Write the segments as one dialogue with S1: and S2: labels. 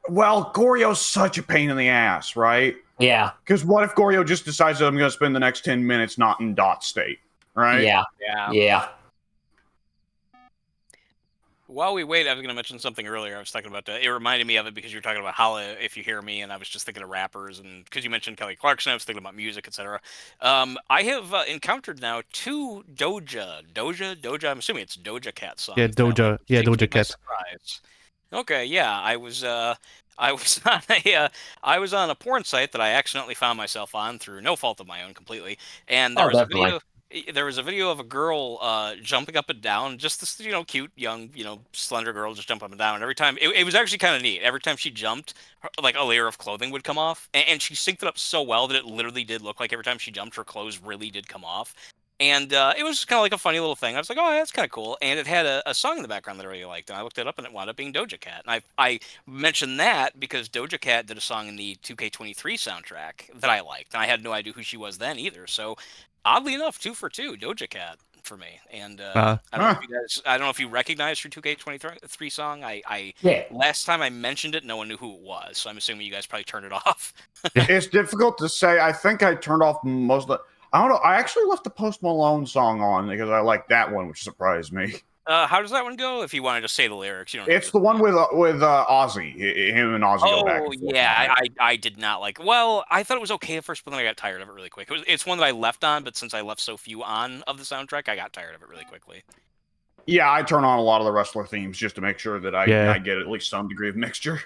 S1: Well, Goryo's such a pain in the ass, right?
S2: Yeah.
S1: Because what if Goryo just decides that I'm going to spend the next 10 minutes not in dot state, right?
S2: Yeah.
S3: While we wait, I was going to mention something earlier. I was talking about it reminded me of it because you were talking about Holla If You Hear Me, and I was just thinking of rappers, and because you mentioned Kelly Clarkson, I was thinking about music, etc. I have encountered now 2 Doja. I'm assuming it's Doja Cat songs.
S4: Yeah, Doja. Yeah, Doja Cat.
S3: Surprise. Okay, yeah, I was I was on a porn site that I accidentally found myself on through no fault of my own completely, and there was a video. There was a video of a girl jumping up and down, just this, cute, young, slender girl just jumping up and down. And every time, it was actually kind of neat. Every time she jumped, like a layer of clothing would come off. And she synced it up so well that it literally did look like every time she jumped, her clothes really did come off. And it was kind of like a funny little thing. I was like, oh, that's kind of cool. And it had a song in the background that I really liked. And I looked it up, and it wound up being Doja Cat. And I mentioned that because Doja Cat did a song in the 2K23 soundtrack that I liked. And I had no idea who she was then either. So oddly enough, 2 for 2, Doja Cat for me. And I don't know if you recognize her 2K23 song. Last time I mentioned it, no one knew who it was. So I'm assuming you guys probably turned it off.
S1: It's difficult to say. I think I turned off most of the... I don't know. I actually left the Post Malone song on because I liked that one, which surprised me.
S3: How does that one go? If you want to just say the lyrics, you don't.
S1: It's the one with Ozzy. Him and Ozzy go back and forth.
S3: Yeah, I did not like. Well, I thought it was okay at first, but then I got tired of it really quick. It's one that I left on, but since I left so few on of the soundtrack, I got tired of it really quickly.
S1: Yeah, I turn on a lot of the wrestler themes just to make sure that I get at least some degree of mixture.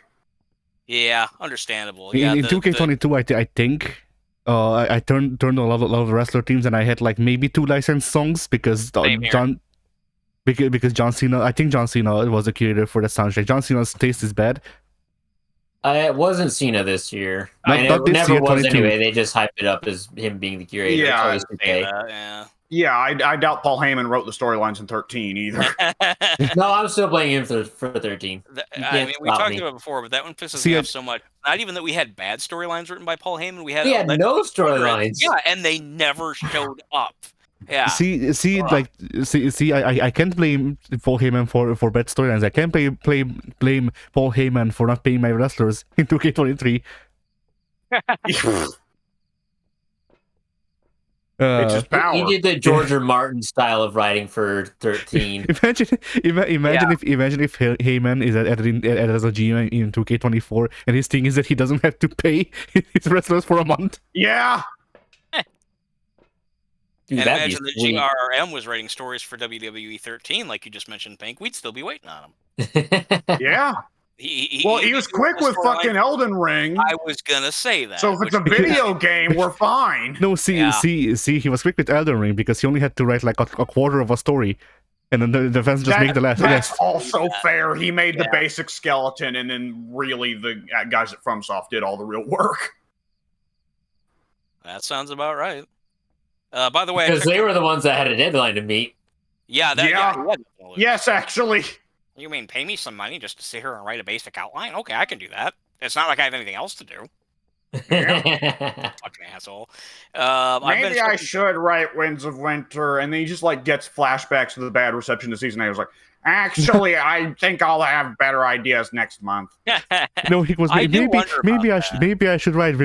S3: Yeah, understandable.
S4: In 2K22, I think. I turned on a lot of the wrestler teams, and I had like maybe 2 licensed songs because John Cena. I think John Cena was the curator for the soundtrack. John Cena's taste is bad.
S2: It wasn't Cena this year. It never was anyway. They just hyped it up as him being the curator.
S1: Yeah, I doubt Paul Heyman wrote the storylines in 13 either.
S2: No, I'm still playing him for 13.
S3: I mean, we talked about it before, but that one pisses me off so much. Not even that we had bad storylines written by Paul Heyman. We had
S2: no storylines.
S3: Yeah, and they never showed up. Yeah.
S4: I can't blame Paul Heyman for bad storylines. I can't blame Paul Heyman for not paying my wrestlers in 2K23.
S1: It's just power.
S2: He did the George R. Martin style of writing for 13.
S4: Imagine if Heyman is added as a GM in 2K24, and his thing is that he doesn't have to pay his wrestlers for a month.
S1: Yeah.
S2: Dude,
S3: and imagine that GRRM was writing stories for WWE 13, like you just mentioned, Pink. We'd still be waiting on him.
S1: Yeah. He was quick with fucking Elden Ring.
S3: I was gonna say that.
S1: So if it's a video game, we're fine.
S4: No, see, he was quick with Elden Ring because he only had to write like a quarter of a story, and then the fans just make the last.
S1: That's also fair. He made the basic skeleton, and then really the guys at FromSoft did all the real work.
S3: That sounds about right. By the way,
S2: because they were the ones that had a deadline to meet.
S1: Yes, actually.
S3: You mean pay me some money just to sit here and write a basic outline? Okay, I can do that. It's not like I have anything else to do. Fucking asshole.
S1: Maybe I should write Winds of Winter, and then he just like gets flashbacks to the bad reception of season 8. I was like, actually, I think I'll have better ideas next month.
S4: No, he was maybe I should write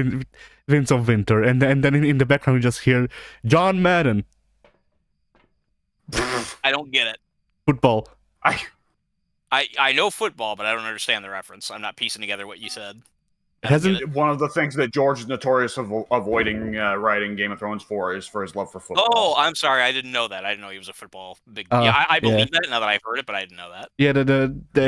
S4: Winds of Winter, and then in the background you just hear John Madden.
S3: I don't get it.
S4: Football.
S3: I know football, but I don't understand the reference. I'm not piecing together what you said.
S1: Hasn't one of the things that George is notorious of avoiding writing Game of Thrones for is for his love for football?
S3: Oh, I'm sorry, I didn't know that. I didn't know he was a football big. I believe that now that I've heard it, but I didn't know that.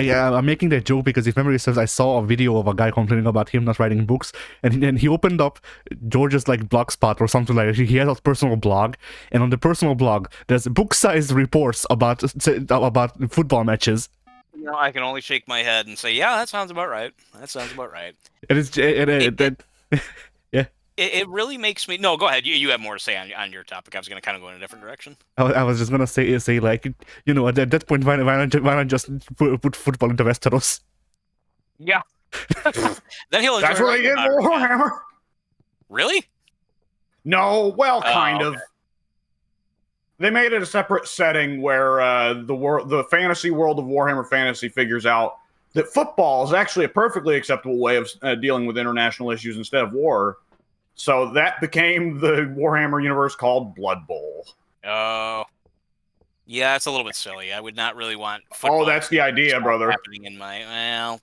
S4: Yeah, I'm making that joke because if memory serves, I saw a video of a guy complaining about him not writing books, and he opened up George's like blog spot or something like that. He has a personal blog, and on the personal blog, there's book-sized reports about football matches.
S3: You know, I can only shake my head and say, yeah, that sounds about right. That sounds about right. It really makes me... No, go ahead. You have more to say on your topic. I was going to kind of go in a different direction.
S4: I was just going to say like, you know, at that point, why not just put football into Westeros?
S3: Yeah. Then he'll enjoy.
S1: That's where they get Warhammer.
S3: Really?
S1: No, well, kind of. They made it a separate setting where the fantasy world of Warhammer Fantasy figures out that football is actually a perfectly acceptable way of dealing with international issues instead of war. So that became the Warhammer universe called Blood Bowl.
S3: Oh. Yeah, it's a little bit silly. I would not really want football.
S1: Oh, that's the idea, brother.
S3: Happening in my yeah.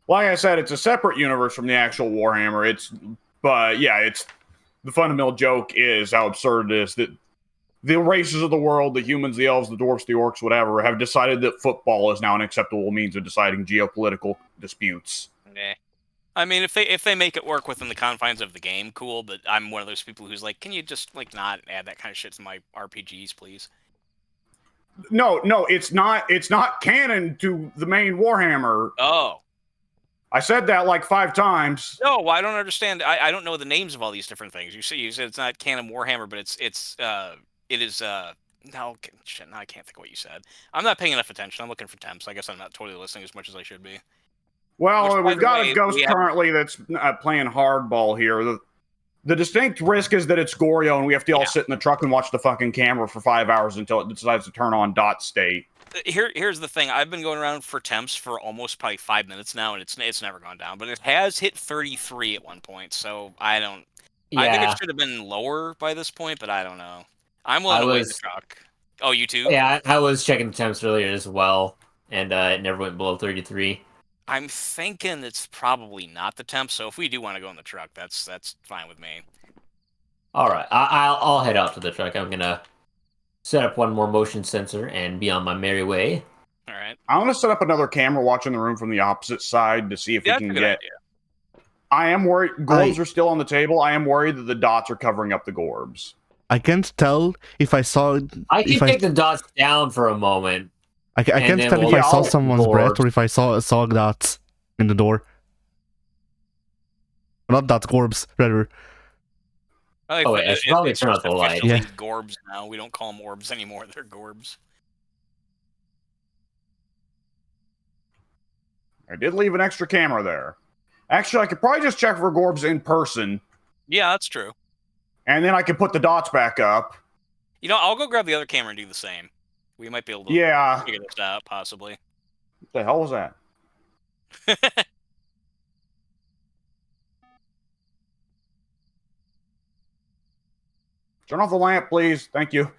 S1: Like I said, it's a separate universe from the actual Warhammer. It's the fundamental joke is how absurd it is that the races of the world, the humans, the elves, the dwarves, the orcs, whatever, have decided that football is now an acceptable means of deciding geopolitical disputes.
S3: Yeah. I mean, if they make it work within the confines of the game, cool. But I'm one of those people who's like, can you just like not add that kind of shit to my RPGs, please?
S1: No, it's not. It's not canon to the main Warhammer.
S3: Oh,
S1: I said that like 5 times.
S3: no, I don't understand. I don't know the names of all these different things. You said it's not canon Warhammer, but it is. No, shit. No, I can't think of what you said. I'm not paying enough attention. I'm looking for temps. I guess I'm not totally listening as much as I should be.
S1: Well, we've got a ghost currently that's playing hardball here. The distinct risk is that it's Goryo, and we have to all sit in the truck and watch the fucking camera for 5 hours until it decides to turn on dot state.
S3: Here's the thing. I've been going around for temps for almost probably 5 minutes now, and it's never gone down. But it has hit 33 at one point, so I don't. Yeah. I think it should have been lower by this point, but I don't know. I'm willing to wait the truck. Oh, you too?
S2: Yeah, I was checking the temps earlier as well, and it never went below 33.
S3: I'm thinking it's probably not the temp, so if we do want to go in the truck, that's fine with me.
S2: All right, I'll head out to the truck. I'm gonna set up one more motion sensor and be on my merry way.
S3: All right.
S1: I'm gonna set up another camera watching the room from the opposite side to see if we can get. Idea. I am worried. Gorbs are still on the table. I am worried that the dots are covering up the gorbs.
S4: I can't tell if I saw.
S2: I can take the dots down for a moment.
S4: I can't tell if I saw someone's breath or if I saw dots in the door. Not dots, gorbs, rather.
S2: Oh, wait, I should probably turn off the light.
S3: Yeah. Gorbs now. We don't call them orbs anymore. They're gorbs.
S1: I did leave an extra camera there. Actually, I could probably just check for gorbs in person.
S3: Yeah, that's true.
S1: And then I could put the dots back up.
S3: You know, I'll go grab the other camera and do the same. We might be able to figure this out, possibly.
S1: What the hell was that? Turn off the lamp, please. Thank you.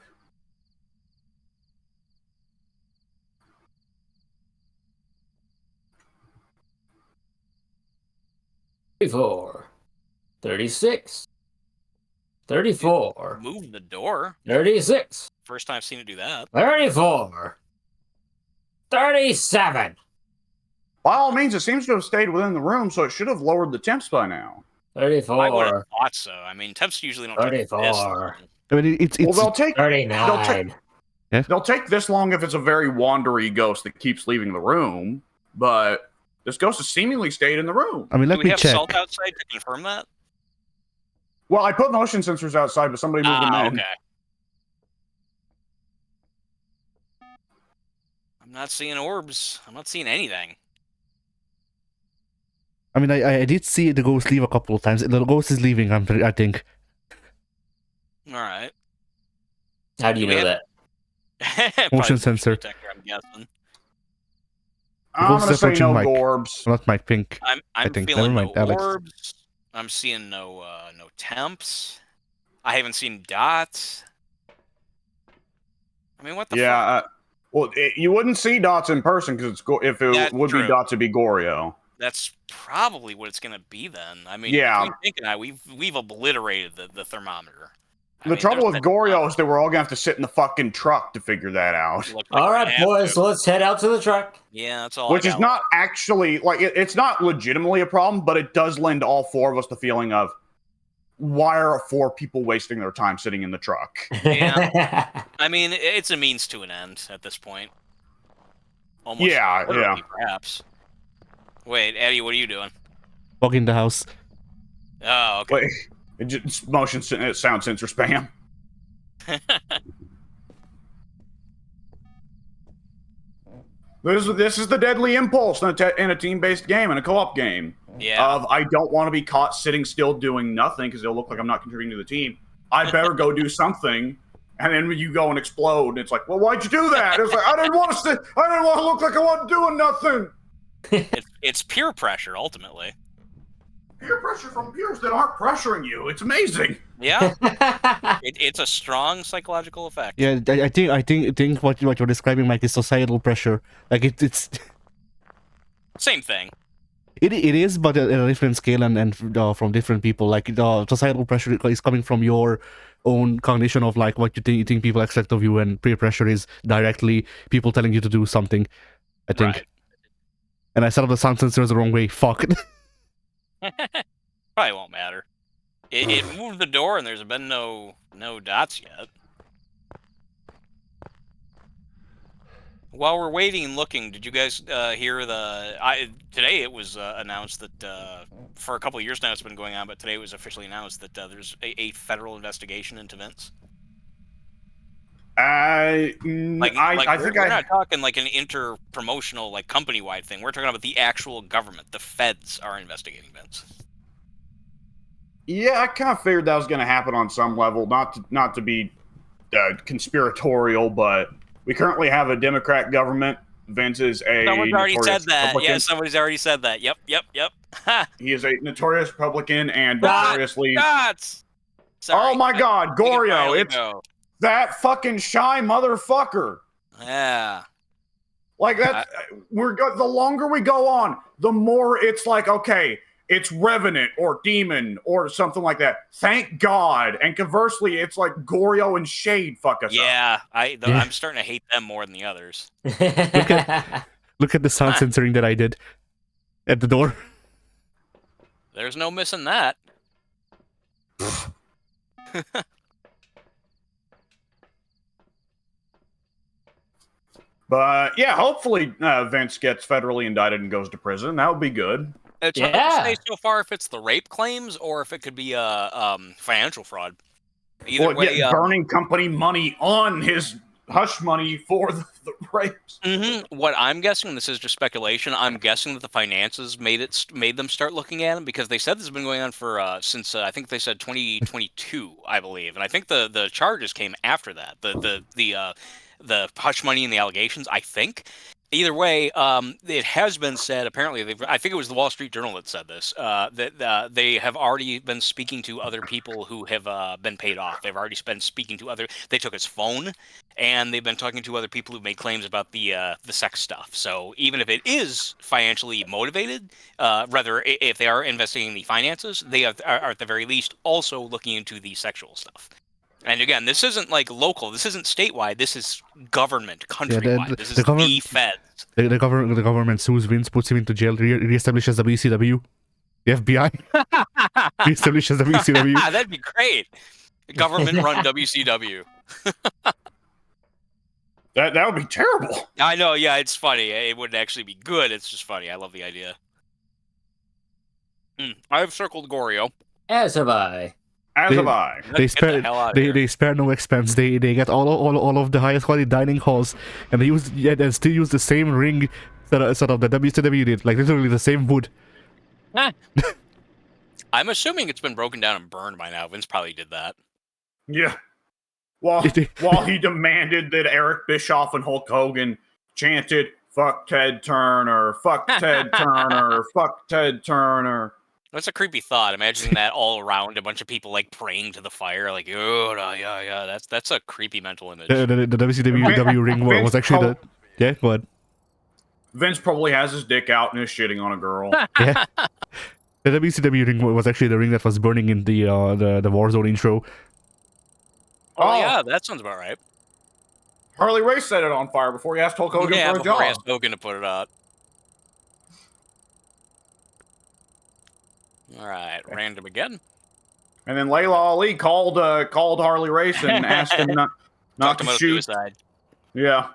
S2: $34, $36, $34.
S3: Move the door.
S2: $36.
S3: First time I've seen it do that.
S2: $34. $37.
S1: By all means, it seems to have stayed within the room, so it should have lowered the temps by now.
S2: 34.
S3: I would have thought so. I mean, temps usually don't
S2: 34.
S4: I mean, it's
S1: well, they'll take
S2: 39.
S1: They'll take this long if it's a very wandery ghost that keeps leaving the room, but this ghost has seemingly stayed in the room.
S4: I mean, let me check. Do we have
S3: salt outside to confirm that?
S1: Well, I put motion sensors outside, but somebody moved them in.
S3: Okay. I'm not seeing orbs. I'm not seeing anything.
S4: I mean, I did see the ghost leave a couple of times. The ghost is leaving, I think.
S3: All right.
S2: How do you know that?
S4: Motion sensor.
S3: Detector, I'm guessing.
S1: I'm going to say no gorbs.
S4: Not Mike Pink.
S3: I'm feeling no orbs. I'm seeing no temps. I haven't seen dots. I mean, what the fuck?
S1: Well, you wouldn't see dots in person because if it would be dots, it'd be Goryo.
S3: That's probably what it's going to be then. I mean, we've obliterated the thermometer.
S1: The trouble with Goryo is that we're all going to have to sit in the fucking truck to figure that out.
S2: All right, boys, let's head out to the truck.
S3: Yeah, that's all.
S1: Which is not actually, like, it's not legitimately a problem, but it does lend all 4 of us the feeling of, why are 4 people wasting their time sitting in the truck?
S3: Yeah. I mean, it's a means to an end at this point. Almost. Yeah. Perhaps. Wait, Eddie, what are you doing?
S4: Walking the house.
S3: Oh, okay.
S1: Wait, it just motion sound sensor spam. This is the deadly impulse in a team-based game, in a co-op game.
S3: Yeah.
S1: I don't want to be caught sitting still doing nothing because it'll look like I'm not contributing to the team. I better go do something, And then when you go and explode, and it's like, well, why'd you do that? It's like, I didn't want to look like I wasn't doing nothing.
S3: It's peer pressure, ultimately.
S1: Peer pressure from peers that aren't pressuring you. It's amazing.
S3: Yeah. It's a strong psychological effect.
S4: Yeah, I think what you're describing, Mike, is societal pressure. Like it's
S3: Same thing.
S4: It is, but at a different scale and from different people. Like the societal pressure is coming from your own cognition of like what you think people expect of you, and peer pressure is directly people telling you to do something, I think.
S3: Right.
S4: And I set up the sound sensors the wrong way. Fuck.
S3: Probably won't matter. It moved the door, and there's been no dots yet. While we're waiting and looking, did you guys hear today it was announced that for a couple of years now it's been going on, but today it was officially announced that there's a federal investigation into Vince.
S1: I think
S3: we're not talking like an inter-promotional, like company-wide thing. We're talking about the actual government. The feds are investigating Vince.
S1: Yeah, I kind of figured that was going to happen on some level. Not to be conspiratorial, but we currently have a Democrat government. Vince is a
S3: Someone's already said that.
S1: Republican.
S3: Yeah, somebody's already said that. Yep.
S1: He is a notorious Republican and notoriously.
S3: Dots. Sorry.
S1: Oh my God, Goryo! It's that fucking shy motherfucker.
S3: Yeah.
S1: Like that. The longer we go on, the more it's like, okay, it's Revenant or Demon or something like that. Thank God. And conversely, it's like Goryo and Shade fuck us up.
S3: Yeah, I'm starting to hate them more than the others.
S4: Look at the sound censoring that I did at the door.
S3: There's no missing that.
S1: But yeah, hopefully Vince gets federally indicted and goes to prison. That would be good.
S3: It's hard to say so far if it's the rape claims or if it could be financial fraud. Either way,
S1: burning company money on his hush money for the rapes.
S3: Mm-hmm. What I'm guessing, this is just speculation, I'm guessing that the finances made them start looking at him, because they said this has been going on for since I think they said 2022, I believe, and I think the charges came after that. The hush money and the allegations, I think. Either way, it has been said, apparently, I think it was the Wall Street Journal that said this, that they have already been speaking to other people who have been paid off. They've already been speaking to they took his phone, and they've been talking to other people who made claims about the sex stuff. So even if it is financially motivated, rather, if they are investigating the finances, they are at the very least also looking into the sexual stuff. And again, this isn't like local. This isn't statewide. This is government, countrywide. This is the feds.
S4: The government sues Vince, puts him into jail, reestablishes WCW. The FBI reestablishes WCW.
S3: That'd be great. Government-run WCW.
S1: That would be terrible.
S3: I know. Yeah, it's funny. It wouldn't actually be good. It's just funny. I love the idea. I've circled Goryo.
S2: As have I.
S4: They spare no expense. They get all of the highest quality dining halls, and they still use the same ring set up that WCW did, like literally the same wood.
S3: I'm assuming it's been broken down and burned by now. Vince probably did that.
S1: Yeah. While he demanded that Eric Bischoff and Hulk Hogan chanted "Fuck Ted Turner, fuck Ted Turner, fuck Ted Turner."
S3: That's a creepy thought. Imagining that all around, a bunch of people like praying to the fire, like, oh yeah. That's a creepy mental image.
S4: The WCW ring was actually go ahead.
S1: Vince probably has his dick out and is shitting on a girl.
S4: Yeah. The WCW ring was actually the ring that was burning in the Warzone intro.
S3: Oh yeah, that sounds about right.
S1: Harley Race set it on fire before he asked Hulk Hogan for a job.
S3: He asked Hogan to put it out. All right, random again.
S1: And then Layla Ali called Harley Race and asked him not to shoot.
S3: Suicide.
S1: Yeah.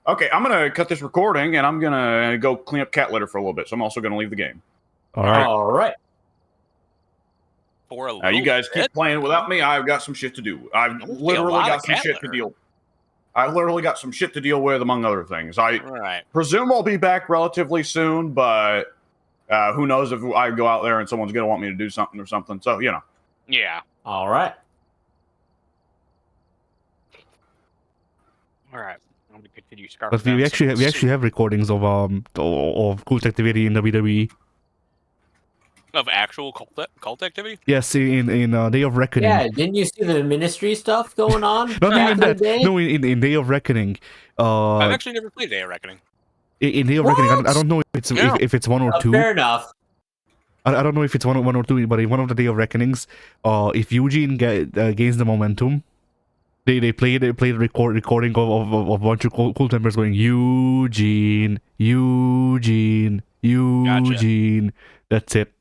S1: Okay, I'm gonna cut this recording and I'm gonna go clean up cat litter for a little bit. So I'm also gonna leave the game.
S2: All right.
S3: For a
S1: you guys keep playing without me. I've got some shit to do. I've literally got some shit to deal. I literally got some shit to deal with, among other things. I presume I'll be back relatively soon, but. Who knows if I go out there and someone's going to want me to do something or something. So,
S3: Yeah.
S2: All right.
S3: All right, I'm gonna continue scarfing.
S4: But we actually have recordings of cult activity in WWE.
S3: Of actual cult activity?
S4: Yes, in Day of Reckoning.
S2: Yeah, didn't you see the ministry stuff going on?
S4: Not
S2: back
S4: even
S2: in the
S4: that.
S2: day?
S4: No, in Day of Reckoning.
S3: I've actually never played Day of Reckoning.
S4: In Day of Reckoning, I don't know if it's if it's one or two.
S2: Fair enough.
S4: I don't know if it's one or two, but in one of the Day of Reckonings, if Eugene gains the momentum, they played a recording of a bunch of cult members going Eugene, Eugene, Eugene. Gotcha. That's it.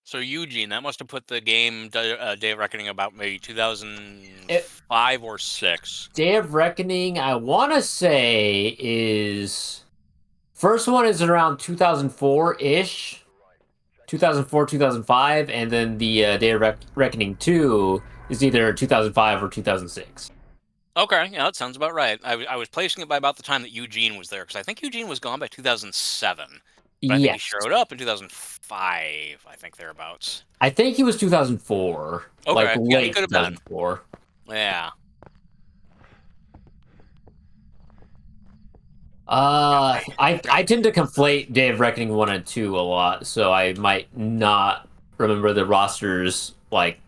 S3: So Eugene, that must have put the game Day of Reckoning about maybe 2005 or 6.
S2: Day of Reckoning, I want to say is... First one is around 2004-ish. 2004, 2005, and then the Day of Reckoning 2 is either 2005 or 2006.
S3: Okay, yeah, that sounds about right. I was placing it by about the time that Eugene was there, because I think Eugene was gone by 2007. But I think he showed up in 2005, I think thereabouts.
S2: I think he was 2004.
S3: Okay,
S2: like
S3: yeah,
S2: late
S3: he could have
S2: 2004.
S3: Been. Yeah.
S2: I tend to conflate Day of Reckoning 1 and 2 a lot, so I might not remember the rosters like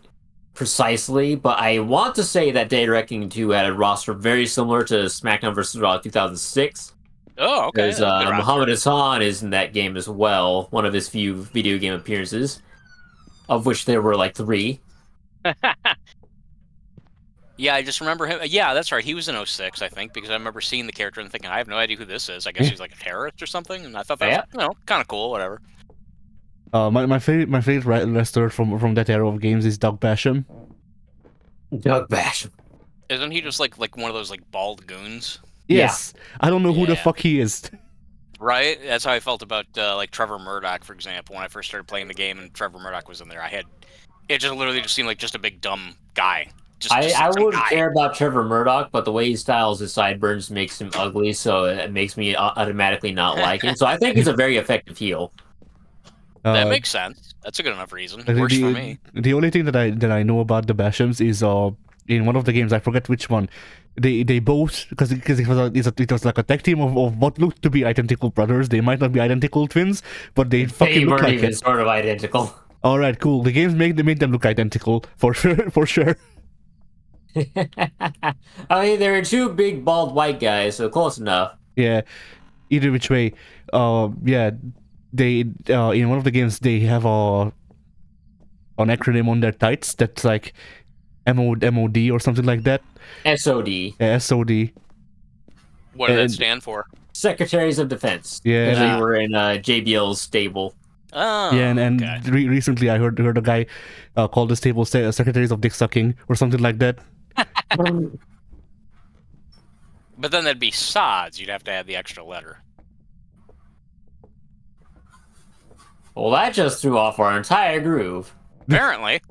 S2: precisely, but I want to say that Day of Reckoning 2 had a roster very similar to SmackDown vs. Raw 2006.
S3: Oh, okay.
S2: Because Muhammad Hassan is in that game as well, one of his few video game appearances, of which there were like 3.
S3: Yeah, I just remember him. Yeah, that's right. He was in 06, I think, because I remember seeing the character and thinking, I have no idea who this is. I guess he's like a terrorist or something, and I thought that was, kind of cool, whatever.
S4: My favorite wrestler from that era of games is Doug Basham.
S2: Doug Basham.
S3: Isn't he just like one of those like bald goons?
S4: Yes. Yeah. I don't know who the fuck he is.
S3: Right? That's how I felt about like Trevor Murdoch, for example. When I first started playing the game and Trevor Murdoch was in there, it just literally just seemed like just a big dumb guy.
S2: I wouldn't care about Trevor Murdoch, but the way he styles his sideburns makes him ugly, so it makes me automatically not like him. So I think he's a very effective heel.
S3: That makes sense. That's a good enough reason. Works for me.
S4: The only thing that I know about the Bashams is in one of the games, I forget which one, they both, because it was like a tag team of what looked to be identical brothers. They might not be identical twins, but they fucking look like it.
S2: Sort of identical.
S4: All right, cool. The games made them look identical for sure.
S2: I mean, there are 2 big bald white guys, so close enough.
S4: Yeah. Either which way, yeah. They in one of the games they have an acronym on their tights that's like MOD or something like that.
S2: SOD.
S4: Yeah, SOD.
S3: What does that stand for?
S2: Secretaries of Defense.
S4: Yeah.
S2: Because they were in JBL's stable.
S3: Oh.
S4: Yeah, and okay. Recently I heard a guy call the stable Secretaries of Dick Sucking or something like that.
S3: But then that'd be SODs. You'd have to add the extra letter.
S2: Well, that just threw off our entire groove.
S3: Apparently.